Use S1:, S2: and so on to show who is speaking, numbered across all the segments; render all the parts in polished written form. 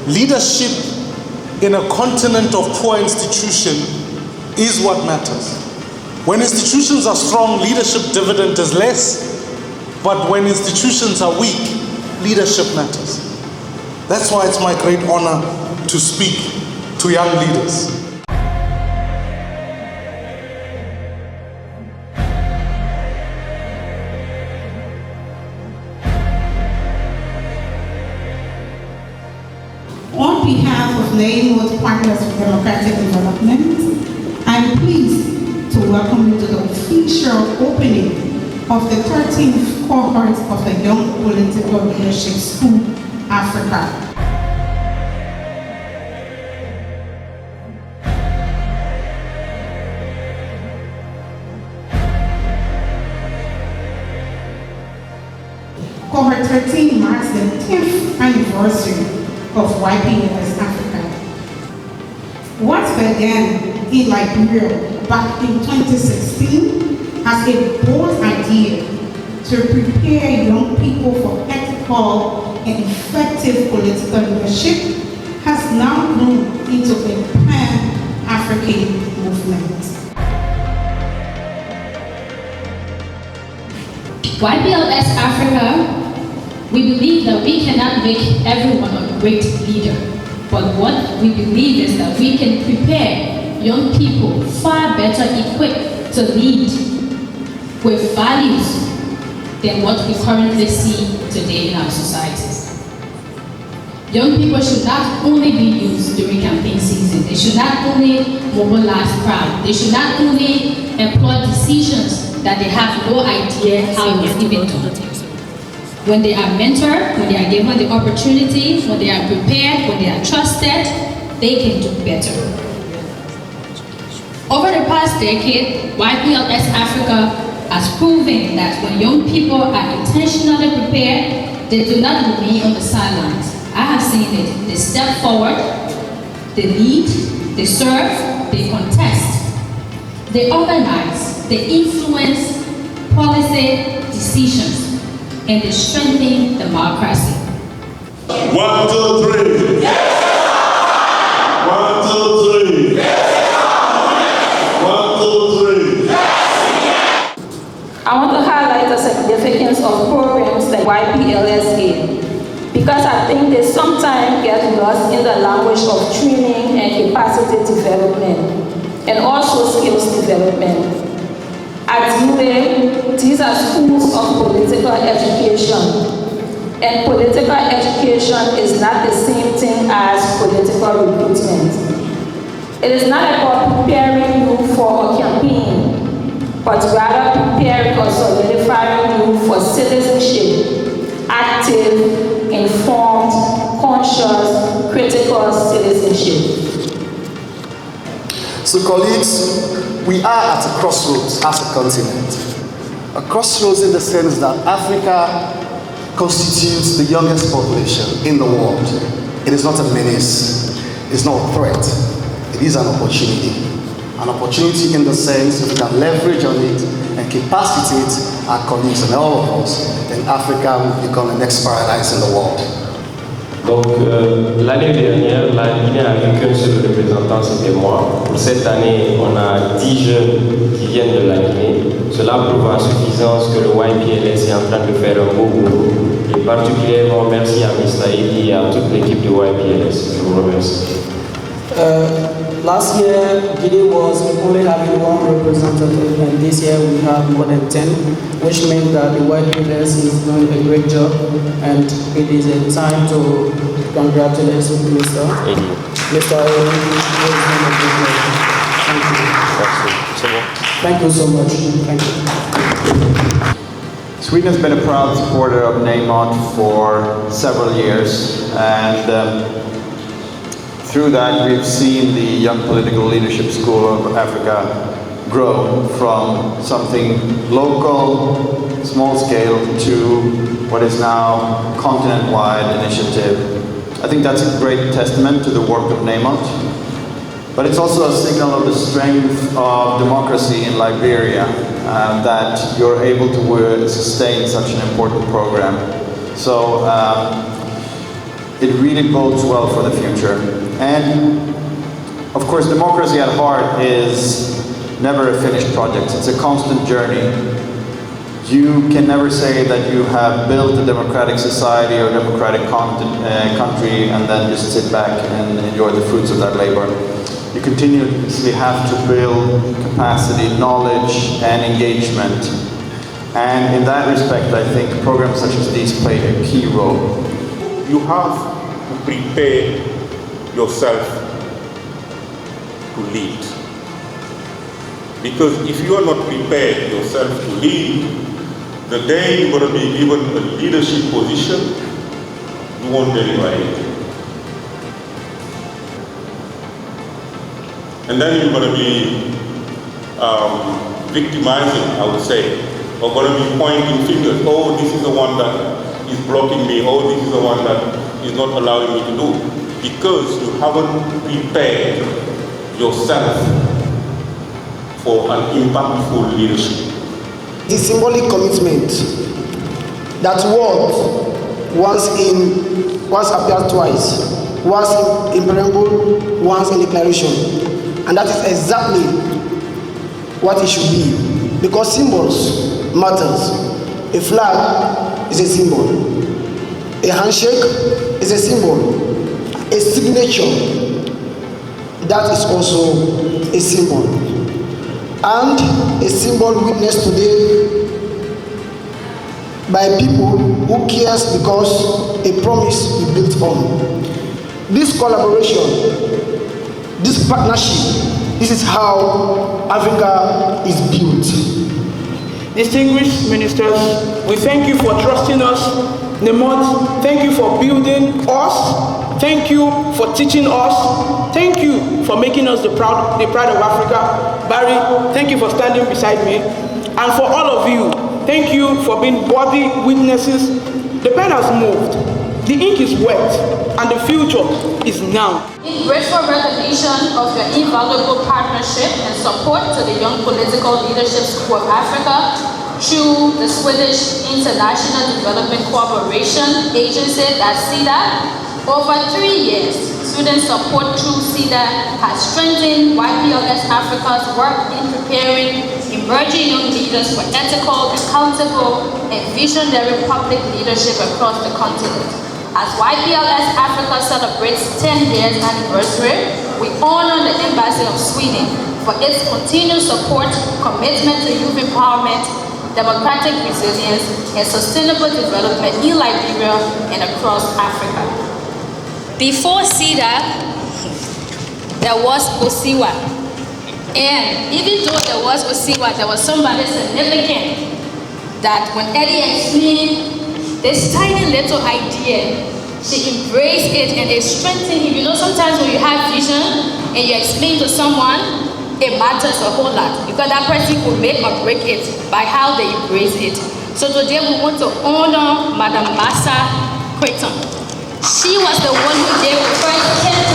S1: Leadership in a continent of poor institution is what matters. When institutions are strong, leadership dividend is less, but when institutions are weak, leadership matters. That's why it's my great honor to speak to young leaders.
S2: On behalf of Neighborhood Partners for Democratic Development, I'm pleased to welcome you to the official opening of the 13th cohort of the Young Political Leadership School, Africa. Cohort 13 marks the 10th anniversary of YPLS Africa. What began in Liberia back in 2016 as a bold idea to prepare young people for ethical and effective political leadership has now grown into a pan-African movement.
S3: YPLS Africa, we believe that we cannot make everyone a great leader, but what we believe is that we can prepare young people far better equipped to lead with values than what we currently see today in our societies. Young people should not only be used during campaign season, they should not only mobilize crowd, they should not only employ decisions that they have no idea how to even do. When they are mentored, when they are given the opportunity, when they are prepared, when they are trusted, they can do better. Over the past decade, YPLS Africa has proven that when young people are intentionally prepared, they do not remain on the sidelines. I have seen it. They step forward, they lead, they serve, they contest, they organize, they influence policy decisions, and they strengthen democracy.
S4: 1, 2, 3. Yes. 1, 2, 3. Yes. 1, 2, 3. Yes.
S5: I want to highlight the significance of programs like YPLS because I think they sometimes get lost in the language of training and capacity development and also skills development. At UA, these are schools of political education, and political education is not the same thing as political recruitment. It is not about preparing you for a campaign, but rather preparing or solidifying you for citizenship, active, informed, conscious, critical citizenship.
S6: So colleagues, we are at a crossroads as a continent. A crossroads in the sense that Africa constitutes the youngest population in the world. It is not a menace, it's not a threat, it is an opportunity. An opportunity in the sense that we can leverage on it and capacitate our colleagues and all of us, then Africa will become the next paradise in the world.
S7: Donc l'année dernière, la Guinée n'avait qu'un seul représentant, c'était moi. Pour cette année, on a 10 jeunes qui viennent de la Guinée. Cela prouve en suffisance que le YPLS est en train de faire un beau boulot. Et particulièrement merci à Mr. Edi et à toute l'équipe du YPLS. Je vous remercie.
S8: Last year, Guinea was only having one representative, and this year we have more than 10, which means that the YPLS is doing a great job, and it is a time to congratulate Mr. Edi. Mr. Edi. Thank you so much. Thank you.
S9: Sweden has been a proud supporter of Neymar for several years, and through that, we've seen the Young Political Leadership School of Africa grow from something local, small scale, to what is now continent-wide initiative. I think that's a great testament to the work of Neymar, but it's also a signal of the strength of democracy in Liberia, that you're able to sustain such an important program. So it really bodes well for the future. And of course, democracy at heart is never a finished project. It's a constant journey. You can never say that you have built a democratic society or democratic country and then just sit back and enjoy the fruits of that labor. You continuously have to build capacity, knowledge, and engagement. And in that respect, I think programs such as these play a key role.
S4: You have to prepare yourself to lead. Because if you are not prepared yourself to lead, the day you're going to be given a leadership position, you won't deliver anything. And then you're going to be victimizing, I would say, or going to be pointing fingers. Oh, this is the one that is blocking me. Oh, this is the one that is not allowing me to do. Because you haven't prepared yourself for an impactful leadership.
S10: The symbolic commitment that word once appeared twice, once in preamble, once in declaration. And that is exactly what it should be. Because symbols matters. A flag is a symbol. A handshake is a symbol. A signature, that is also a symbol. And a symbol witnessed today by people who cares because a promise we built on. This collaboration, this partnership, this is how Africa is built.
S8: Distinguished ministers, we thank you for trusting us. Nemot, thank you for building us. Thank you for teaching us. Thank you for making us the pride of Africa. Barry, thank you for standing beside me. And for all of you, thank you for being worthy witnesses. The pen has moved, the ink is wet, and the future is now.
S5: In grateful recognition of your invaluable partnership and support to the Young Political Leadership School of Africa through the Swedish International Development Cooperation Agency, that's SIDA, over 3 years, student support through SIDA has strengthened YPLS Africa's work in preparing emerging young leaders for ethical, accountable, and visionary public leadership across the continent. As YPLS Africa celebrates 10 years anniversary, we honor the Embassy of Sweden for its continued support, commitment to youth empowerment, democratic resilience, and sustainable development in Liberia and across Africa. Before SIDA, there was OSIWA. And even though there was OSIWA, there was somebody significant that when Eddie explained this tiny little idea, she embraced it and it strengthened him. You know, sometimes when you have vision and you explain to someone, it matters a whole lot because that person will make or break it by how they embrace it. So today we want to honor Madam Massa Creighton. She was the one who gave the first $10,000,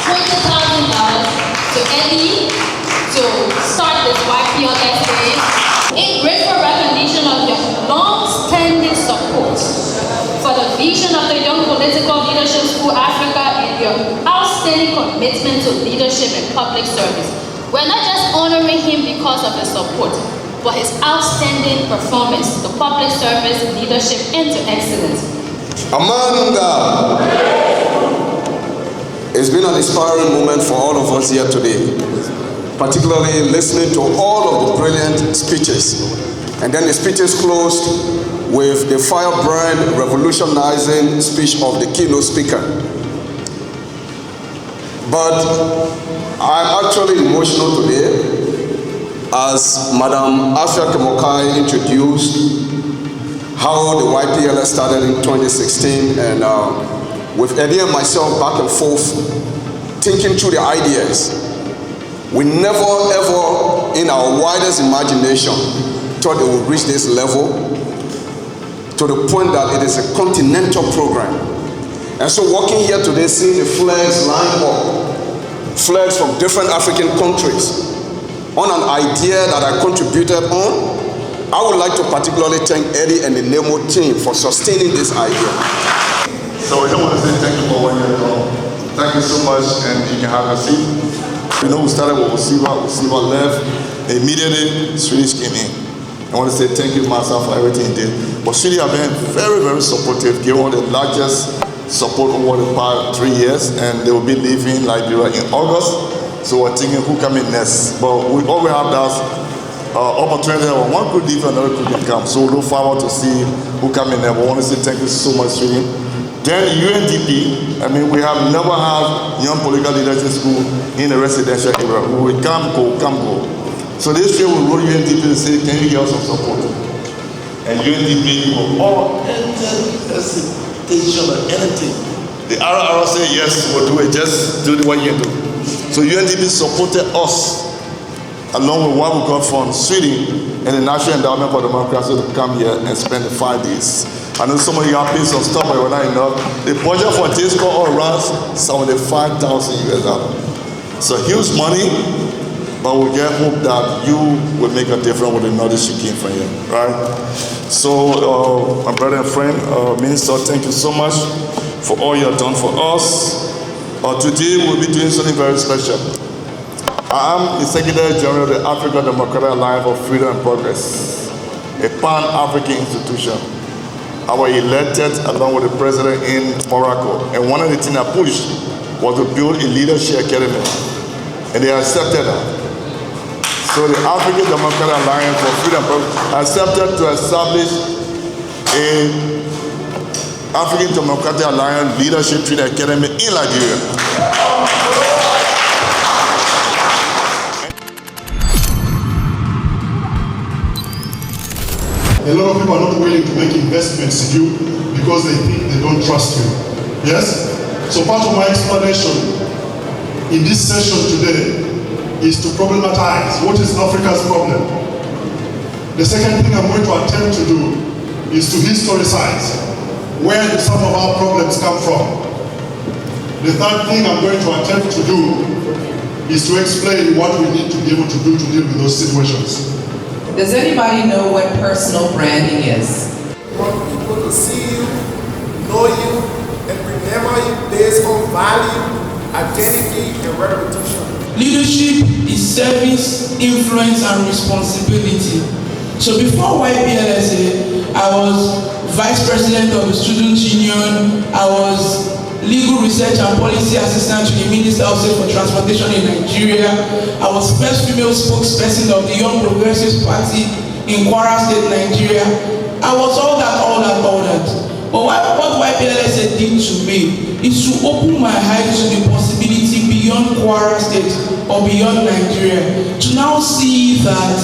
S5: $20,000 to Eddie to start this YPLS day. In grateful recognition of your long-standing support for the vision of the Young Political Leadership School Africa and your outstanding commitment to leadership and public service. We're not just honoring him because of his support, but his outstanding performance to public service, leadership, and to excellence.
S11: Amanda, it's been an inspiring moment for all of us here today, particularly listening to all of the brilliant speeches. And then the speeches closed with the firebrand, revolutionizing speech of the keynote speaker. But I'm actually emotional today as Madam Afia Kemokai introduced how the YPLS started in 2016, and with Eddie and myself back and forth, thinking through the ideas. We never ever, in our widest imagination, thought it would reach this level, to the point that it is a continental program. And so walking here today, seeing the flags lined up, flags from different African countries, on an idea that I contributed on, I would like to particularly thank Eddie and the NEMO team for sustaining this idea.
S12: So we don't want to say thank you for what you're doing. Thank you so much, and you can have a seat. We know we started with Osiva left, immediately Swedish came in. I want to say thank you, Master, for everything you did. But Swedish have been very, very supportive, giving one of the largest support over the past 3 years, and they will be leaving Liberia in August. So we're thinking who come in next. But we always have that opportunity where one could leave, another could come. So we look forward to see who come in there. We want to say thank you so much, Sweden. Then UNDP, I mean, we have never had young political leadership school in a residential area. We will come, go. So this year we wrote UNDP to say, can you give us some support? And UNDP will all hesitation or anything. The RR said, yes, we'll do it, just do what you do. So UNDP supported us, along with what we got from Sweden and the National Endowment for Democracy, to come here and spend the 5 days. I know some of you have paid some stuff, but we're not enough. The budget for this call all around $75,000 US. So huge money, but we get hope that you will make a difference with the knowledge you came from here, right? So, my brother and friend, Minister, thank you so much for all you have done for us. Today we'll be doing something very special. I am the Secretary General of the African Democratic Alliance for Freedom and Progress, a pan-African institution. I was elected along with the president in Morocco, and one of the things I pushed was to build a leadership academy, and they accepted that. So the African Democratic Alliance for Freedom and Progress accepted to establish a African Democratic Alliance Leadership Training Academy in Liberia.
S13: A lot of people are not willing to make investments in you because they think they don't trust you. Yes? So part of my explanation in this session today is to problematize what is Africa's problem. The second thing I'm going to attempt to do is to historicize where do some of our problems come from. The third thing I'm going to attempt to do is to explain what we need to be able to do to deal with those situations.
S14: Does anybody know what personal branding is?
S15: We want people to see you, know you, and remember you based on value, identity, and reputation.
S16: Leadership is service, influence, and responsibility. So before YPLS, I was Vice President of the Student Union. I was Legal Research and Policy Assistant to the Minister of State for Transportation in Nigeria. I was first female spokesperson of the Young Progressive Party in Kwara State, Nigeria. I was all that. But what YPLS did to me is to open my eyes to the possibility beyond Kwara State or beyond Nigeria, to now see that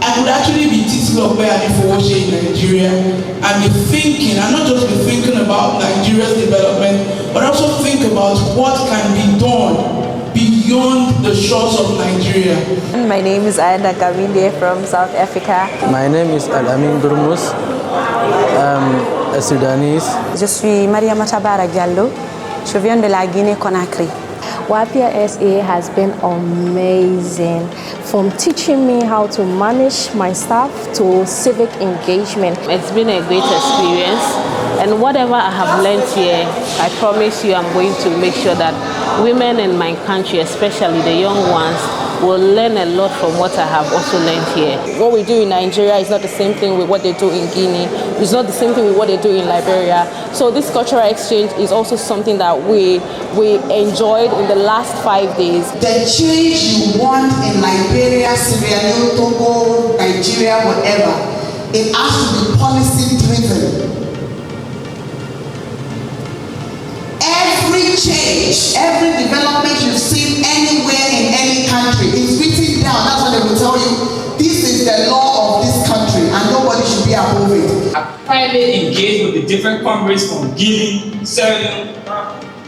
S16: I could actually be Titi Lokpe in Nigeria and be thinking, and not just be thinking about Nigeria's development, but also think about what can be done beyond the shores of Nigeria.
S17: My name is Aida Kavinde from South Africa.
S8: My name is Al-Amin Durmus. I'm a Sudanese.
S17: Je suis Mariama Tabara Diallo. Je viens de la Guinée-Conakry.
S18: YPLS has been amazing, from teaching me how to manage my staff to civic engagement.
S19: It's been a great experience, and whatever I have learned here, I promise you I'm going to make sure that women in my country, especially the young ones, will learn a lot from what I have also learned here.
S20: What we do in Nigeria is not the same thing with what they do in Guinea. It's not the same thing with what they do in Liberia. So this cultural exchange is also something that we enjoyed in the last 5 days.
S2: The change you want in Liberia, Sierra Leone, Togo, Nigeria, whatever, it has to be policy driven. Every change, every development you've seen anywhere in any country is written down. That's what they will tell you. This is the law of this country and nobody should be above it.
S21: I privately engage with the different comrades from Guinea, Sierra Leone,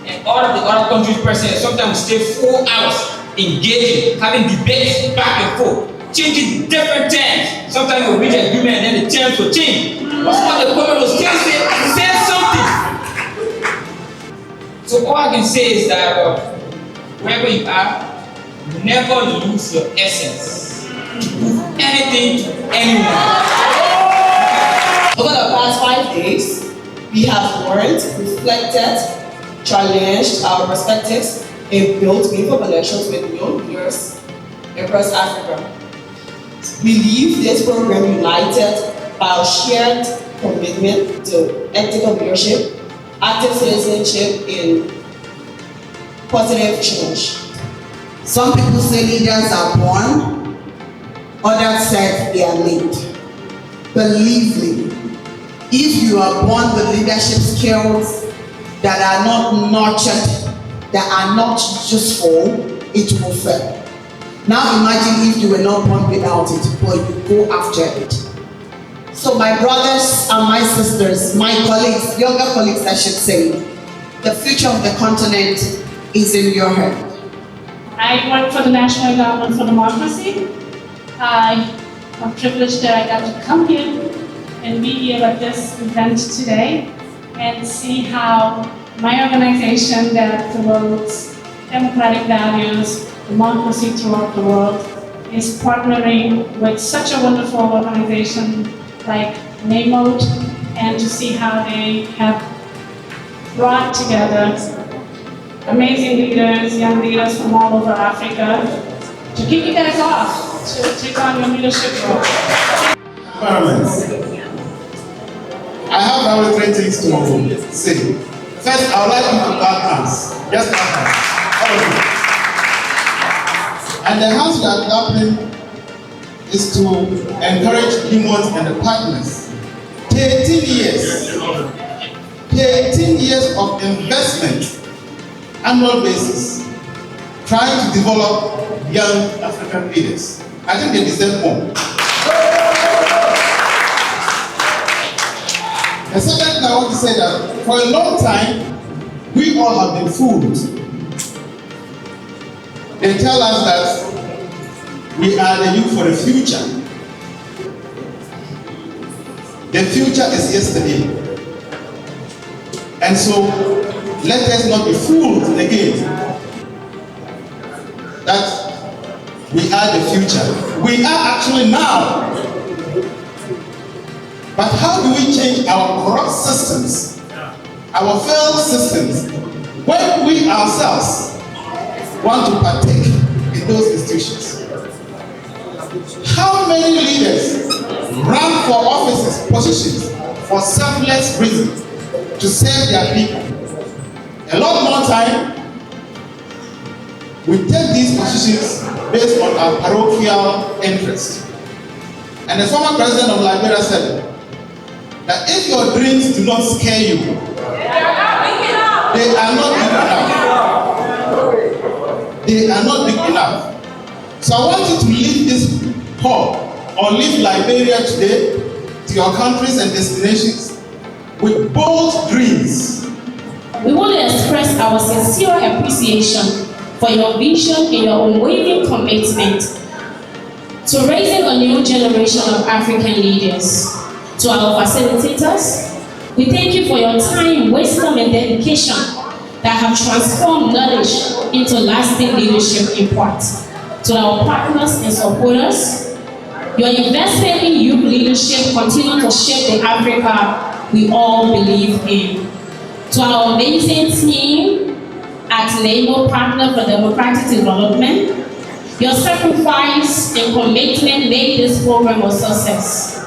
S21: and all of the other countries present. Sometimes we stay 4 hours engaging, having debates back and forth, changing different terms. Sometimes we reach agreement and then the terms will change. But some of the comrades will still say something. So all I can say is that wherever you are, never lose your essence to prove anything to anyone.
S22: Over the past 5 days,
S1: We have learned, reflected, challenged our perspectives, and built meaningful connections with young leaders across Africa. We leave this program united by our shared commitment to ethical leadership, active citizenship, and positive change.
S2: Some people say leaders are born, others said they are made. Believe me, if you are born with leadership skills that are not nurtured, that are not useful, it will fail. Now imagine if you were not born without it, but you go after it. So my brothers and my sisters, my colleagues, younger colleagues I should say, the future of the continent is in your hand.
S22: I work for the National Endowment for Democracy. I'm privileged that I got to come here and be here at this event today and see how my organization that promotes democratic values, democracy throughout the world, is partnering with such a wonderful organization like NAMOD, and to see how they have brought together amazing leaders, young leaders from all over Africa, to kick you guys off, to take on your leadership role.
S23: Environments. I have only 3 things to say. First, I would like you to clap hands. Just clap hands. All of you. And the hands we are clapping is to encourage humans and the partners. 13 years. 13 years of investment, annual basis, trying to develop young African leaders. I think they deserve more. The second thing I want to say that for a long time, we all have been fooled. They tell us that we are the youth for the future. The future is yesterday. And so, let us not be fooled again that we are the future. We are actually now. But how do we change our corrupt systems, our failed systems, when we ourselves want to partake in those institutions? How many leaders run for offices, positions, for selfless reasons, to serve their people? A lot more time, we take these positions based on our parochial interest. And the former president of Liberia said that if your dreams do not scare you, they are not big enough. They are not big enough. So I want you to leave this hall or leave Liberia today to your countries and destinations with bold dreams.
S3: We want to express our sincere appreciation for your vision and your unwavering commitment to raising a new generation of African leaders. To our facilitators, we thank you for your time, wisdom, and dedication that have transformed knowledge into lasting leadership in part. To our partners and supporters, your investment in youth leadership continue to shape the Africa we all believe in. To our amazing team at NAMO Partner for Democratic Development, your sacrifice and commitment made this program a success.